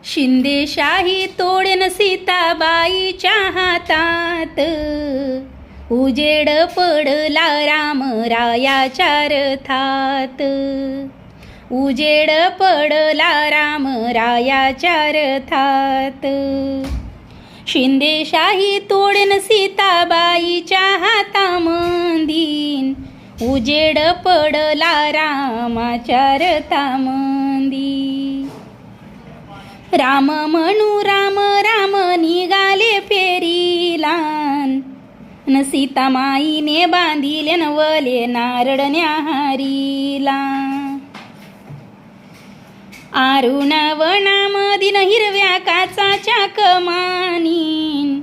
शिंदेशाही तोडेन सीताबाईच्या हातात, उजेड पडला रामरायाच्या रथात, उजेड पडला रामरायाच्या रथात. शिंदेशाही तोडेन सीताबाईच्या हातामंदी, उजेड पडला रामाच्या रथामंदी. राम म्हणू राम राम निघाले फेरीला, न सीतामाईने बांधिले नवले नारळ न्याहारीला. आरुण वनामधीन हिरव्या काचाच्या कमानी,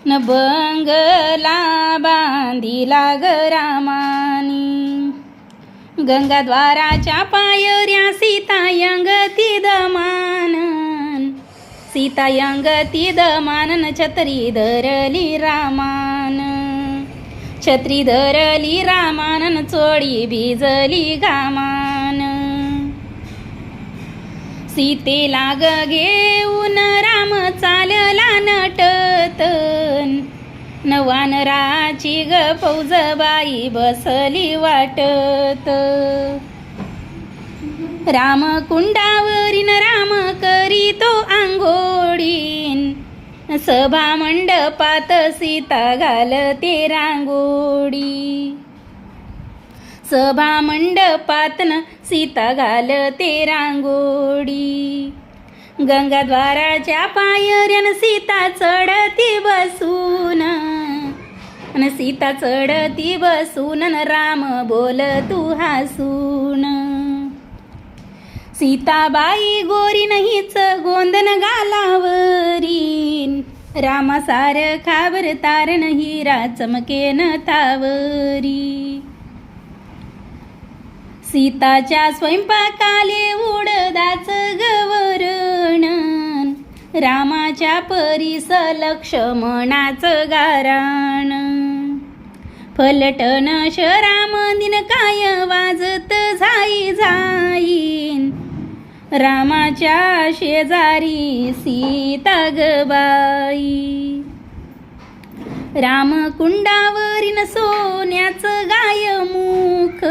न बंगला बांधिला ग रामानी. गंगाद्वाराच्या पायऱ्या सीतायंगती दमानन, सीतायंगती दमानन. छत्री धरली रामान, छत्री धरली रामानन. चोळी भिजली घामान. सीतेला ग घेऊन राम चालला नटतन, न वानराची ग फौजबाई बसली वाटत. राम कुंडावरीन राम करीतो आंघोळीन, सभा मंडपात सीता घालते रांगोळी. सभा मंडपातन सीता घालते रांगोळी. गंगाद्वाराच्या पायऱ्यान सीता चढती बसून, न सीता चढती बसून. राम बोल तू हसून. सीताबाई गोरी नहीच गोंदन गालावरीन, रामासारखा तारण हिरा चमकेन तावरी. सीताच्या स्वयंपाकाले उडदाच गवरण, रामाच्या परीस लक्ष्मणाचं गाराण. फलटण शरामंदीन काय वाजत झाई झाईन, रामाच्या शेजारी सीता ग बाई. रामकुंडावरीन सोन्याचं गायमुख,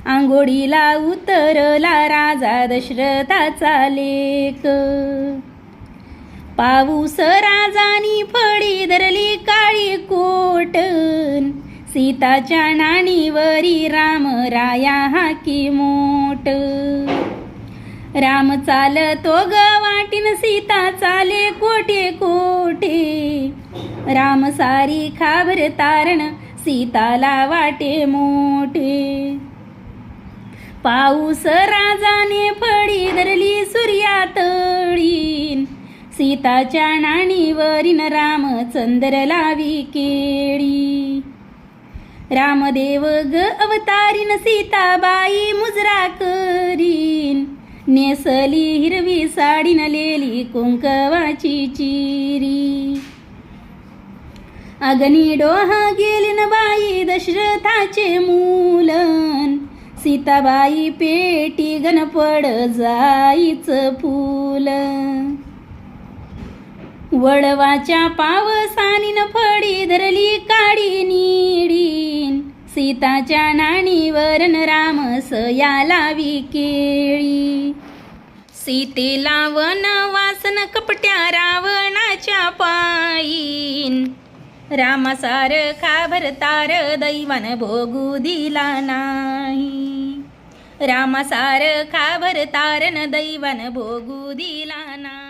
आंघोळीला उतरला राजा दशरथाचा लेक. पाऊस राजानी फळी धरली काळी कोटन, सीताच्या नाणीवरी रामराया हाकी मोठ. राम चालतो ग वाटीन, सीता चाले कोठे कोठे. राम सारी खाबर तारण, सीताला वाटे मोठे. पाऊस राजाने फळी धरली सूर्यातळीन, सीताच्या नाणीवरीन रामचंद्र लावी केळी. रामदेव ग अवतारीन, सीताबाई मुजरा करीन. नेसली हिरवी साडी, नेली कुंकवाची चिरी. अग्नी डोहा गेलीन बाई दशरथाचे मूलन, सीताबाई पेटी गणपड जाईच फूल. वळवाच्या पावसानीन फळी धरली काळी निडीन, सीताच्या नाणीवरन राम सया लावी केळी. सीतेला वनवासन कपट्या रावणाच्या पायीन, रामासारखा भरतार दैवान भोगू दिला नाही. रामासारखा भरतारन दैवान भोगू दिला नाही.